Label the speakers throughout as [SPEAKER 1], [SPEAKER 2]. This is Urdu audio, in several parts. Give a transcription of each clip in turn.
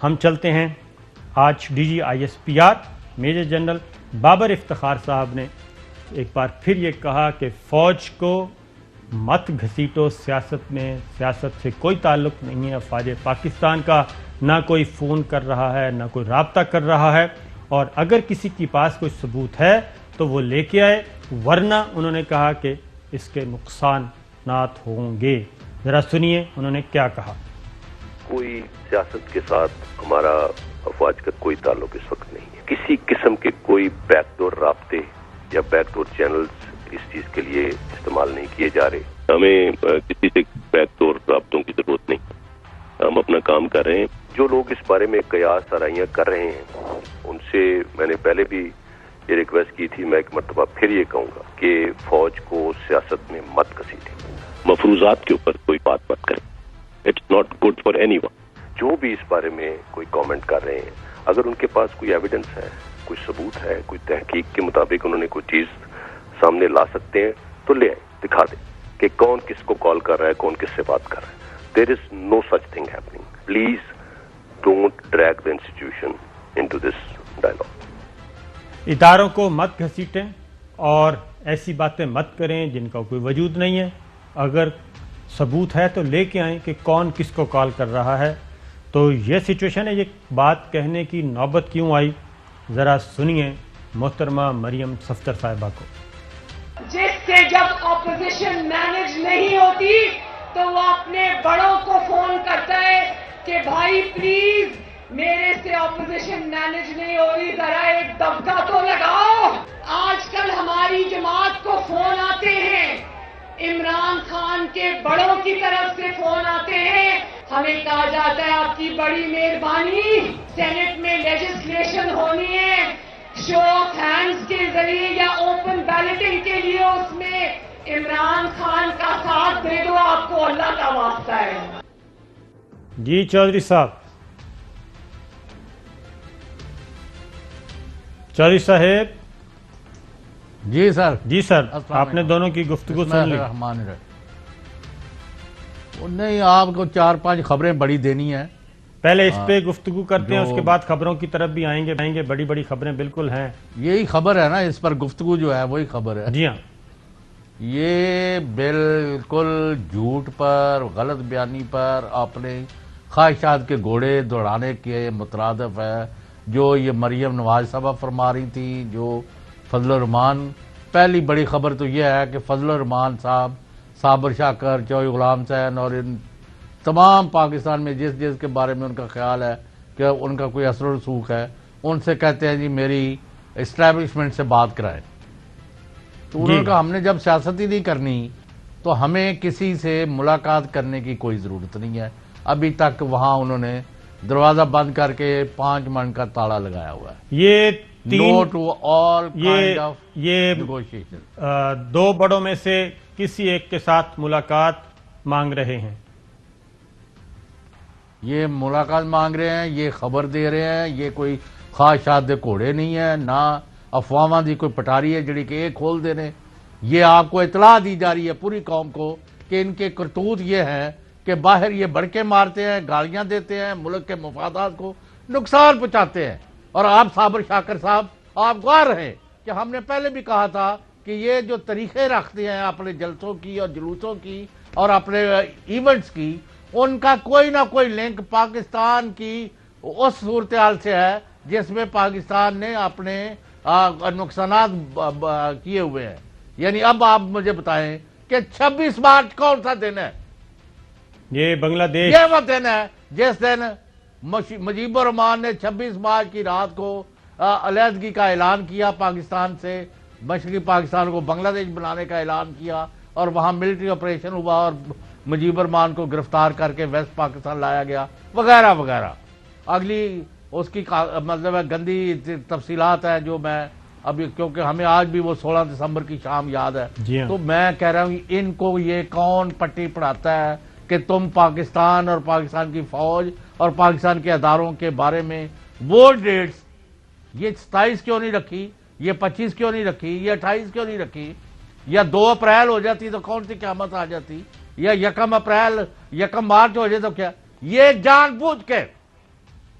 [SPEAKER 1] ہم چلتے ہیں آج DGISPR major general Babar Iftikhar صاحب نے ایک بار پھر یہ کہا کہ فوج کو مت گھسیٹو سیاست میں، سیاست سے کوئی تعلق نہیں ہے افواج پاکستان کا، نہ کوئی فون کر رہا ہے نہ کوئی رابطہ کر رہا ہے، اور اگر کسی کے پاس کوئی ثبوت ہے تو وہ لے کے آئے، ورنہ انہوں نے کہا کہ اس کے نقصانات ہوں گے۔ ذرا سنیے انہوں نے کیا کہا۔
[SPEAKER 2] کوئی سیاست کے ساتھ ہمارا افواج کا کوئی تعلق اس وقت نہیں ہے، کسی قسم کے کوئی بیک ڈور رابطے یا بیک ڈور چینلز اس چیز کے لیے استعمال نہیں کیے جا رہے۔ ہمیں کسی سے بیک ڈور رابطوں کی ضرورت نہیں، ہم اپنا کام کر رہے ہیں۔ جو لوگ اس بارے میں قیاس آرائیاں کر رہے ہیں ان سے میں نے پہلے بھی یہ ریکویسٹ کی تھی، میں ایک مرتبہ پھر یہ کہوں گا کہ فوج کو سیاست میں مت گھسیٹیں، مفروضات کے اوپر کوئی بات مت کریں، it's not good for anyone. جو بھی اس بارے میں کوئی کامنٹ کر رہے ہیں، اگر ان کے پاس کوئی ایویڈنس ہے، کوئی ثبوت ہے، کوئی تحقیق کے مطابق انہوں نے کوئی چیز سامنے لا سکتے ہیں تو لے آئیں، دکھا دیں کہ کون کس کو کال کر رہا ہے، کون کس سے بات کر رہا ہے۔ There is no such thing happening. Please don't drag the institution into this dialogue.
[SPEAKER 1] اداروں کو مت گھسیٹیں اور ایسی باتیں مت کریں جن کا کوئی وجود نہیں ہے۔ اگر ثبوت ہے تو لے کے آئیں کہ کون کس کو کال کر رہا ہے۔ تو یہ سچویشن ہے، یہ بات کہنے کی نوبت کیوں آئی، ذرا سنیے محترمہ مریم صفدر صاحبہ کو۔
[SPEAKER 3] جس سے جب اپوزیشن مینج نہیں ہوتی تو وہ اپنے بڑوں کو فون کرتا ہے کہ بھائی پلیز میرے سے اپوزیشن مینج نہیں ہو رہی، ذرا ایک دبکا تو لگاؤ۔ آج کل ہماری جماعت کو فون آتے ہیں، عمران خان کے بڑوں کی طرف سے فون آتے ہیں، ہمیں کہا جاتا ہے آپ کی بڑی مہربانی سینٹ میں لیجسلیشن ہونی ہے، شو آف ہینڈز کے ذریعے یا اوپن بیلٹنگ کے لیے اس میں عمران خان کا ساتھ دے دو، آپ کو اللہ کا واسطہ ہے۔
[SPEAKER 1] جی چودھری صاحب، چودھری صاحب۔
[SPEAKER 4] جی سر۔
[SPEAKER 1] جی سر، آپ نے دونوں کی گفتگو سن لی۔
[SPEAKER 4] نہیں، آپ کو 4-5 خبریں بڑی دینی ہیں،
[SPEAKER 1] پہلے اس پہ گفتگو کرتے ہیں، اس کے بعد خبروں کی طرف بھی آئیں گے۔ بڑی بڑی خبریں بالکل ہیں،
[SPEAKER 4] یہی خبر ہے نا، اس پر گفتگو جو ہے وہی خبر ہے۔
[SPEAKER 1] جی ہاں۔
[SPEAKER 4] یہ بالکل جھوٹ پر، غلط بیانی پر، اپنے خواہشات کے گھوڑے دوڑانے کے مترادف ہے جو یہ مریم نواز صاحبہ فرما رہی تھی، جو فضل الرحمان۔ پہلی بڑی خبر تو یہ ہے کہ فضل الرحمان صاحب، صابر شاکر، چوہی غلام حسین اور ان تمام پاکستان میں جس جس کے بارے میں ان کا خیال ہے کہ ان کا کوئی اثر و رسوخ ہے، ان سے کہتے ہیں جی میری اسٹیبلشمنٹ سے بات کرائیں۔ تو انہوں نے کہا ہم نے جب سیاست ہی نہیں کرنی تو ہمیں کسی سے ملاقات کرنے کی کوئی ضرورت نہیں ہے۔ ابھی تک وہاں انہوں نے دروازہ بند کر کے 5 منٹ کا تالا لگایا ہوا ہے۔
[SPEAKER 1] یہ
[SPEAKER 4] no to all kind of negotiation.
[SPEAKER 1] 2 بڑوں میں سے کسی ایک کے ساتھ ملاقات مانگ رہے ہیں۔
[SPEAKER 4] یہ ملاقات مانگ رہے ہیں، یہ خبر دے رہے ہیں، یہ کوئی خواہشات دے گھوڑے نہیں ہے، نہ افواہاں دی کوئی پٹاری ہے جڑی کہ ایک کھول دے رہے۔ یہ آپ کو اطلاع دی جا رہی ہے پوری قوم کو کہ ان کے کرتوت یہ ہیں کہ باہر یہ بڑکے مارتے ہیں، گالیاں دیتے ہیں، ملک کے مفادات کو نقصان پہنچاتے ہیں۔ اور آپ صابر شاکر صاحب، آپ گوار رہے کہ ہم نے پہلے بھی کہا تھا کہ یہ جو طریقے رکھتے ہیں اپنے جلسوں کی اور جلوسوں کی اور اپنے ایونٹس کی، ان کا کوئی نہ کوئی لنک پاکستان کی اس صورتحال سے ہے جس میں پاکستان نے اپنے نقصانات کیے ہوئے ہیں۔ یعنی اب آپ مجھے بتائیں کہ 26 مارچ کون سا دن ہے؟
[SPEAKER 1] یہ بنگلہ دیش،
[SPEAKER 4] یہ وہ دن ہے جس دن مجیب الرحمان نے 26 مارچ کی رات کو علیحدگی کا اعلان کیا پاکستان سے، مشرقی پاکستان کو بنگلہ دیش بنانے کا اعلان کیا، اور وہاں ملٹری آپریشن ہوا اور مجیب الرحمان کو گرفتار کر کے ویسٹ پاکستان لایا گیا، وغیرہ وغیرہ۔ اگلی اس کی مطلب گندی تفصیلات ہیں جو میں ابھی، کیونکہ ہمیں آج بھی وہ 16 دسمبر کی شام یاد ہے، تو میں کہہ رہا ہوں ان کو یہ کون پٹی پڑھاتا ہے کہ تم پاکستان اور پاکستان کی فوج اور پاکستان کے اداروں کے بارے میں وہ ڈیٹس، یہ 27 کیوں نہیں رکھی، یہ 25 کیوں نہیں رکھی، یہ 28 کیوں نہیں رکھی، یا 2 اپریل ہو جاتی تو کون سی قیامت آ جاتی، یا 1 مارچ ہو جائے تو کیا؟ یہ جان بوجھ کے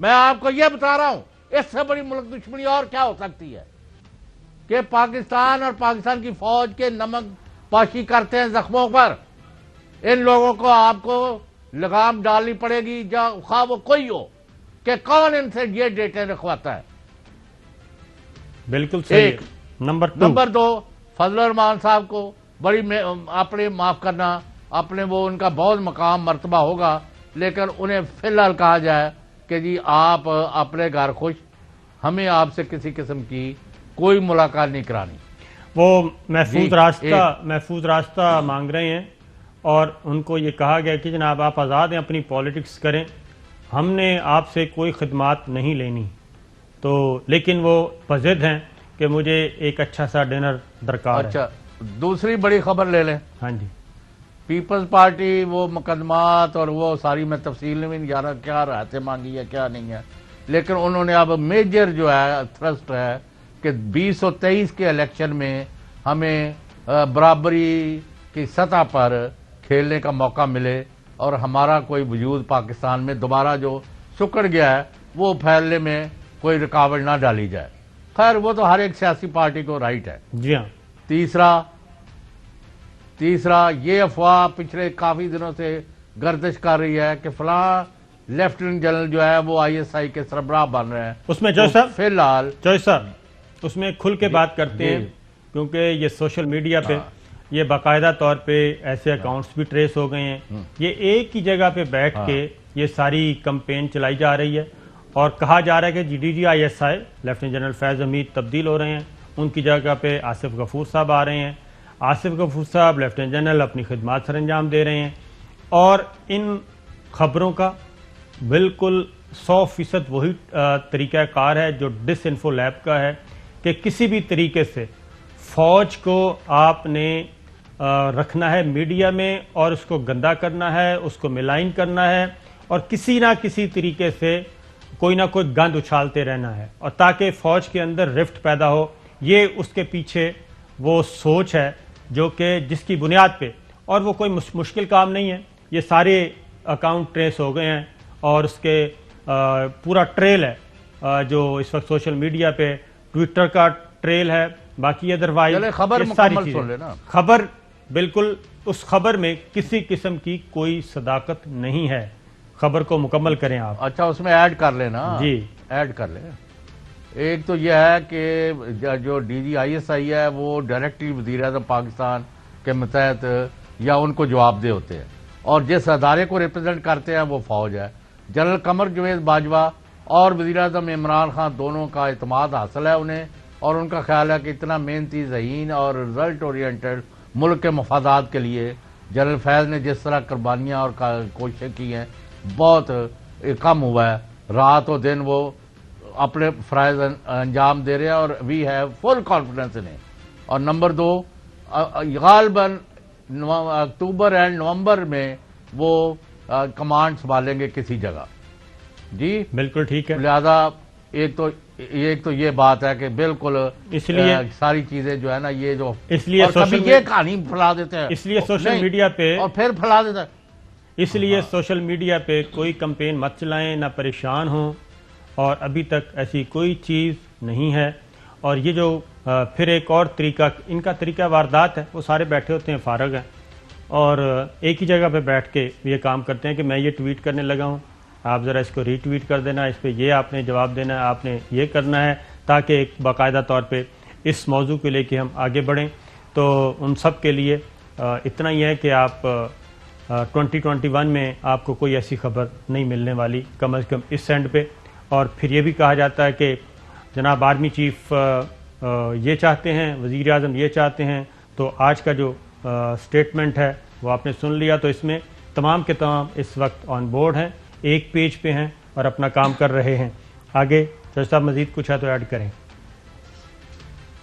[SPEAKER 4] میں آپ کو یہ بتا رہا ہوں اس سے بڑی ملک دشمنی اور کیا ہو سکتی ہے کہ پاکستان اور پاکستان کی فوج کے نمک پاشی کرتے ہیں زخموں پر. ان لوگوں کو آپ کو لگام ڈالنی پڑے گی خواہ وہ کوئی ہو کہ کون ان سے یہ ڈیٹا رکھواتا ہے.
[SPEAKER 1] بالکل صحیح.
[SPEAKER 4] نمبر 2 فضل الرحمان صاحب کو بڑی اپنے معاف کرنا اپنے وہ ان کا بہت مقام مرتبہ ہوگا لیکن انہیں فی الحال کہا جائے کہ جی آپ اپنے گھر خوش, ہمیں آپ سے کسی قسم کی کوئی ملاقات نہیں کرانی.
[SPEAKER 1] وہ محفوظ راستہ مانگ رہے ہیں اور ان کو یہ کہا گیا کہ جناب آپ آزاد ہیں, اپنی پالیٹکس کریں, ہم نے آپ سے کوئی خدمات نہیں لینی. تو لیکن وہ پزد ہیں کہ مجھے ایک اچھا سا ڈنر درکار ہے.
[SPEAKER 4] اچھا دوسری بڑی خبر لے لیں.
[SPEAKER 1] ہاں جی.
[SPEAKER 4] پیپلز پارٹی وہ مقدمات اور وہ ساری میں تفصیل میں نہیں جا رہا کیا راحتیں مانگی ہے کیا نہیں ہے, لیکن انہوں نے اب میجر جو ہے تھرسٹ ہے کہ 2023 کے الیکشن میں ہمیں برابری کی سطح پر کھیلنے کا موقع ملے اور ہمارا کوئی وجود پاکستان میں دوبارہ جو سکڑ گیا ہے وہ پھیلنے میں کوئی رکاوٹ نہ ڈالی جائے. خیر وہ تو ہر ایک سیاسی پارٹی کو رائٹ ہے.
[SPEAKER 1] جی ہاں.
[SPEAKER 4] تیسرا یہ افواہ پچھلے کافی دنوں سے گردش کر رہی ہے کہ فلاں لیفٹیننٹ جنرل جو ہے وہ ISI کے سربراہ بن رہے ہیں.
[SPEAKER 1] اس میں جوش صاحب
[SPEAKER 4] فی الحال
[SPEAKER 1] اس میں کھل کے بات کرتے ہیں کیونکہ یہ سوشل میڈیا پہ یہ باقاعدہ طور پہ ایسے اکاؤنٹس بھی ٹریس ہو گئے ہیں. یہ ایک ہی جگہ پہ بیٹھ کے یہ ساری کمپین چلائی جا رہی ہے اور کہا جا رہا ہے کہ DG ISI لیفٹیننٹ جنرل فیض حمید تبدیل ہو رہے ہیں, ان کی جگہ پہ آصف غفور صاحب آ رہے ہیں. آصف غفور صاحب لیفٹیننٹ جنرل اپنی خدمات سر انجام دے رہے ہیں اور ان خبروں کا بالکل 100% وہی طریقہ کار ہے جو ڈس انفو لیب کا ہے کہ کسی بھی طریقے سے فوج کو آپ نے رکھنا ہے میڈیا میں اور اس کو گندا کرنا ہے, اس کو ملائن کرنا ہے اور کسی نہ کسی طریقے سے کوئی نہ کوئی گند اچھالتے رہنا ہے اور تاکہ فوج کے اندر رفٹ پیدا ہو. یہ اس کے پیچھے وہ سوچ ہے جو کہ جس کی بنیاد پہ, اور وہ کوئی مشکل کام نہیں ہے, یہ سارے اکاؤنٹ ٹریس ہو گئے ہیں اور اس کے پورا ٹریل ہے جو اس وقت سوشل میڈیا پہ ٹویٹر کا ٹریل ہے. باقی ادروائز خبر بالکل اس خبر میں کسی قسم کی کوئی صداقت نہیں ہے. خبر کو مکمل کریں آپ.
[SPEAKER 4] اچھا اس میں ایڈ کر لیں نا. جی ایڈ کر لیں. ایک تو یہ ہے کہ جو DG ISI ہے وہ ڈائریکٹلی وزیر اعظم پاکستان کے متحد یا ان کو جواب دہ ہوتے ہیں اور جس ادارے کو ریپرزینٹ کرتے ہیں وہ فوج ہے. جنرل قمر جوید باجوہ اور وزیر اعظم عمران خان دونوں کا اعتماد حاصل ہے انہیں, اور ان کا خیال ہے کہ اتنا محنتی ذہین اور رزلٹ اورینٹڈ ملک کے مفادات کے لیے جنرل فیض نے جس طرح قربانیاں اور کوششیں کی ہیں بہت کم ہوا ہے. رات و دن وہ اپنے فرائض انجام دے رہے ہیں اور وی ہیو فل کانفیڈنس انہیں. اور نمبر 2 غالباً اکتوبر اینڈ نومبر میں وہ کمانڈ سنبھالیں گے کسی جگہ. جی
[SPEAKER 1] بالکل ٹھیک ہے.
[SPEAKER 4] لہذا ایک تو یہ بات ہے کہ بالکل
[SPEAKER 1] اس لیے
[SPEAKER 4] ساری چیزیں جو ہے نا یہ جو
[SPEAKER 1] اس لیے
[SPEAKER 4] یہ کہانی پھیلا دیتے ہیں,
[SPEAKER 1] اس لیے سوشل میڈیا پہ
[SPEAKER 4] اور پھر پھیلا دیتے ہیں.
[SPEAKER 1] اس لیے سوشل میڈیا پہ کوئی کمپین مت چلائیں, نہ پریشان ہوں, اور ابھی تک ایسی کوئی چیز نہیں ہے. اور یہ جو پھر ایک اور طریقہ ان کا طریقہ واردات ہے, وہ سارے بیٹھے ہوتے ہیں فارغ ہیں اور ایک ہی جگہ پہ بیٹھ کے یہ کام کرتے ہیں کہ میں یہ ٹویٹ کرنے لگا ہوں, آپ ذرا اس کو ری ٹویٹ کر دینا, اس پہ یہ آپ نے جواب دینا ہے, آپ نے یہ کرنا ہے, تاکہ ایک باقاعدہ طور پہ اس موضوع کو لے کے ہم آگے بڑھیں. تو ان سب کے لیے اتنا ہی ہے کہ آپ 2021 میں آپ کو کوئی ایسی خبر نہیں ملنے والی کم از کم اس اینڈ پہ. اور پھر یہ بھی کہا جاتا ہے کہ جناب آرمی چیف یہ چاہتے ہیں, وزیر اعظم یہ چاہتے ہیں, تو آج کا جو سٹیٹمنٹ ہے وہ آپ نے سن لیا. تو اس میں تمام کے تمام اس وقت آن بورڈ ہیں, ایک پیج پہ ہیں اور اپنا کام کر رہے ہیں. آگے جج صاحب مزید کچھ ہے تو ایڈ کریں.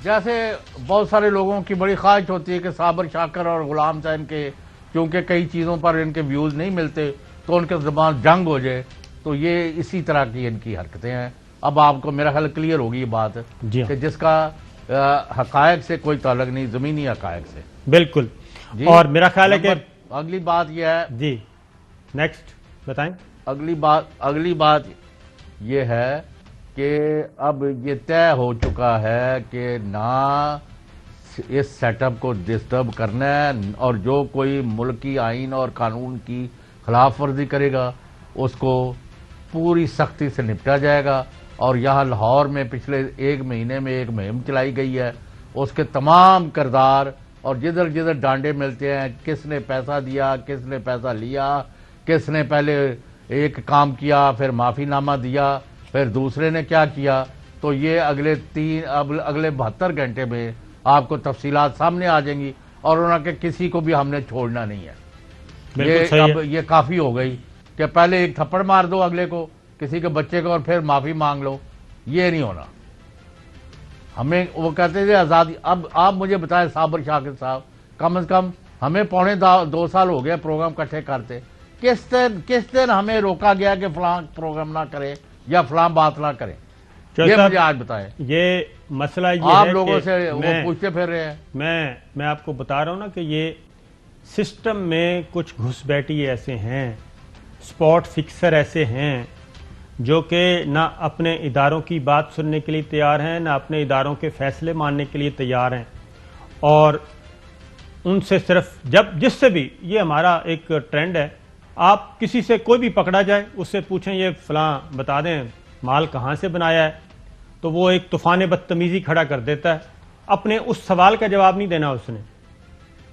[SPEAKER 4] جیسے بہت سارے لوگوں کی بڑی خواہش ہوتی ہے کہ صابر شاکر اور غلام حسین کے کیونکہ کئی چیزوں پر ان کے ویوز نہیں ملتے تو ان کے زبان جنگ ہو جائے, تو یہ اسی طرح کی ان کی حرکتیں ہیں. اب آپ کو میرا خیال کلیئر ہوگی یہ بات کہ جس کا حقائق سے کوئی تعلق نہیں, زمینی حقائق سے.
[SPEAKER 1] بالکل. اور میرا خیال ہے کہ
[SPEAKER 4] اگلی بات یہ ہے.
[SPEAKER 1] جی نیکسٹ بتائیں.
[SPEAKER 4] اگلی بات یہ ہے کہ اب یہ طے ہو چکا ہے کہ نہ اس سیٹ اپ کو ڈسٹرب کرنا ہے، اور جو کوئی ملکی آئین اور قانون کی خلاف ورزی کرے گا اس کو پوری سختی سے نپٹا جائے گا. اور یہاں لاہور میں پچھلے 1 مہینے میں ایک مہم چلائی گئی ہے، اس کے تمام کردار اور جدھر جدھر ڈانڈے ملتے ہیں، کس نے پیسہ دیا، کس نے پیسہ لیا، کس نے پہلے ایک کام کیا پھر معافی نامہ دیا، پھر دوسرے نے کیا کیا، تو یہ اگلے 72 گھنٹے میں آپ کو تفصیلات سامنے آ جائیں گی. اور انہوں نے کہ کسی کو بھی ہم نے چھوڑنا نہیں ہے.
[SPEAKER 1] بالکل صحیح ہے.
[SPEAKER 4] اب یہ کافی ہو گئی کہ پہلے ایک تھپڑ مار دو اگلے کو، کسی کے بچے کو، اور پھر معافی مانگ لو. یہ نہیں ہونا. ہمیں وہ کہتے تھے آزادی. اب آپ مجھے بتائیں صابر شاکر صاحب، کم از کم ہمیں 2.25 سال ہو گیا پروگرام کٹھے کرتے. کس دن ہمیں روکا گیا کہ فلاں پروگرام نہ کرے یا فلاں بات نہ کریں؟ یہ مجھے آج بتائیں.
[SPEAKER 1] یہ مسئلہ یہ
[SPEAKER 4] آپ
[SPEAKER 1] ہے
[SPEAKER 4] لوگوں
[SPEAKER 1] کہ
[SPEAKER 4] سے وہ پوچھتے پھر رہے ہیں.
[SPEAKER 1] میں آپ کو بتا رہا ہوں نا کہ یہ سسٹم میں کچھ گھس بیٹھی ایسے ہیں، سپاٹ فکسر ایسے ہیں جو کہ نہ اپنے اداروں کی بات سننے کے لیے تیار ہیں، نہ اپنے اداروں کے فیصلے ماننے کے لیے تیار ہیں. اور ان سے صرف جس سے بھی یہ ہمارا ایک ٹرینڈ ہے، آپ کسی سے کوئی بھی پکڑا جائے اس سے پوچھیں یہ فلاں بتا دیں مال کہاں سے بنایا ہے، تو وہ ایک طوفان بدتمیزی کھڑا کر دیتا ہے. اپنے اس سوال کا جواب نہیں دینا اس نے،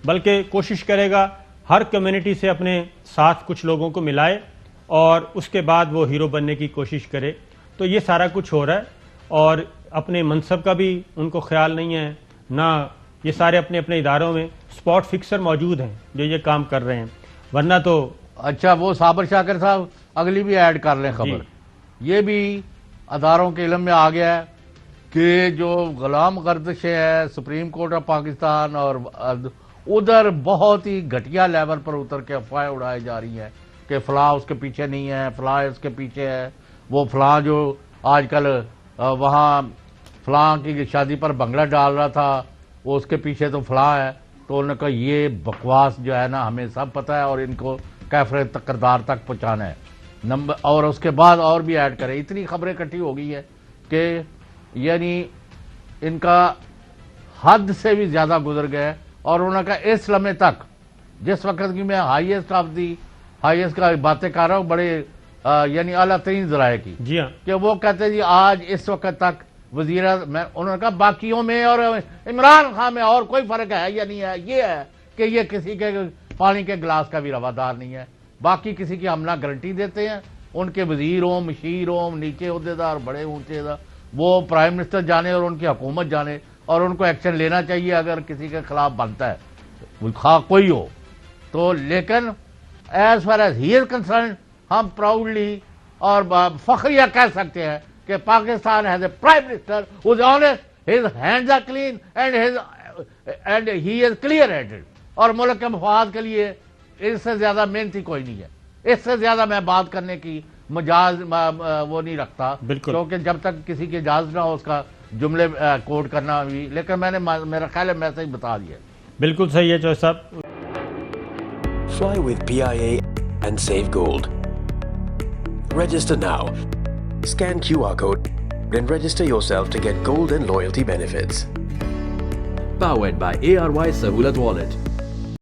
[SPEAKER 1] بلکہ کوشش کرے گا ہر کمیونٹی سے اپنے ساتھ کچھ لوگوں کو ملائے اور اس کے بعد وہ ہیرو بننے کی کوشش کرے. تو یہ سارا کچھ ہو رہا ہے، اور اپنے منصب کا بھی ان کو خیال نہیں ہے، نہ یہ سارے اپنے اپنے اداروں میں سپاٹ فکسر موجود ہیں جو یہ کام کر رہے ہیں. ورنہ تو
[SPEAKER 4] اچھا وہ صابر شاکر صاحب اگلی بھی ایڈ کر لیں خبر. یہ بھی اداروں کے علم میں آ گیا ہے کہ جو غلام گردشیں ہیں سپریم کورٹ آف پاکستان اور ادھر بہت ہی گھٹیا لیول پر اتر کے افواہیں اڑائی جا رہی ہیں کہ فلاں اس کے پیچھے نہیں ہے، فلاں اس کے پیچھے ہے، وہ فلاں جو آج کل وہاں فلاں کی شادی پر بنگلہ ڈال رہا تھا وہ اس کے پیچھے تو فلاں ہے. تو انہوں نے کہا یہ بکواس جو ہے نا ہمیں سب پتہ ہے اور ان کو کیفر کردار تک پہنچانا ہے. اور اس کے بعد اور بھی ایڈ کریں. اتنی خبریں اکٹھی ہو گئی ہے کہ یعنی ان کا حد سے بھی زیادہ گزر گئے. اور انہوں نے کہا اس لمحے تک، جس وقت کی میں ہائیسٹ کا باتیں کر رہا ہوں بڑے یعنی اعلیٰ ترین ذرائع کی،
[SPEAKER 1] جی ہاں،
[SPEAKER 4] کہ وہ کہتے جی آج اس وقت تک انہوں نے کہا باقیوں میں اور عمران خان میں اور کوئی فرق ہے یا نہیں ہے؟ یہ ہے کہ یہ کسی کے پانی کے گلاس کا بھی روادار نہیں ہے. باقی کسی کی ہم نہ گارنٹی دیتے ہیں، ان کے وزیر ہوں، مشیر ہوں، نیچے عہدیدار بڑے اونچے وہ پرائم منسٹر جانے اور ان کی حکومت جانے، اور ان کو ایکشن لینا چاہیے اگر کسی کے خلاف بنتا ہے خواہ کوئی ہو تو. لیکن as far as he is concerned ہم پراؤڈلی اور فخریہ کہہ سکتے ہیں کہ Pakistan has a prime minister who is honest, his hands are clean and he is clear headed. اور ملک کے مفاد کے لیے اس سے زیادہ محنتی کوئی نہیں ہے. اس سے زیادہ میں بات کرنے کی مجاز وہ نہیں رکھتا، کیونکہ جب تک کسی کی اجازت نہ ہو اس کا جملے کوٹ کرنا بھی. لیکن میں نے میرا خیال ہے میسج بتا دیا.
[SPEAKER 1] بالکل صحیح ہے چوہے صاحب.
[SPEAKER 5] Fly with PIA and save gold. Register now. Scan QR code and register yourself to get gold and loyalty benefits.
[SPEAKER 6] Powered by ARY Sahulat Wallet.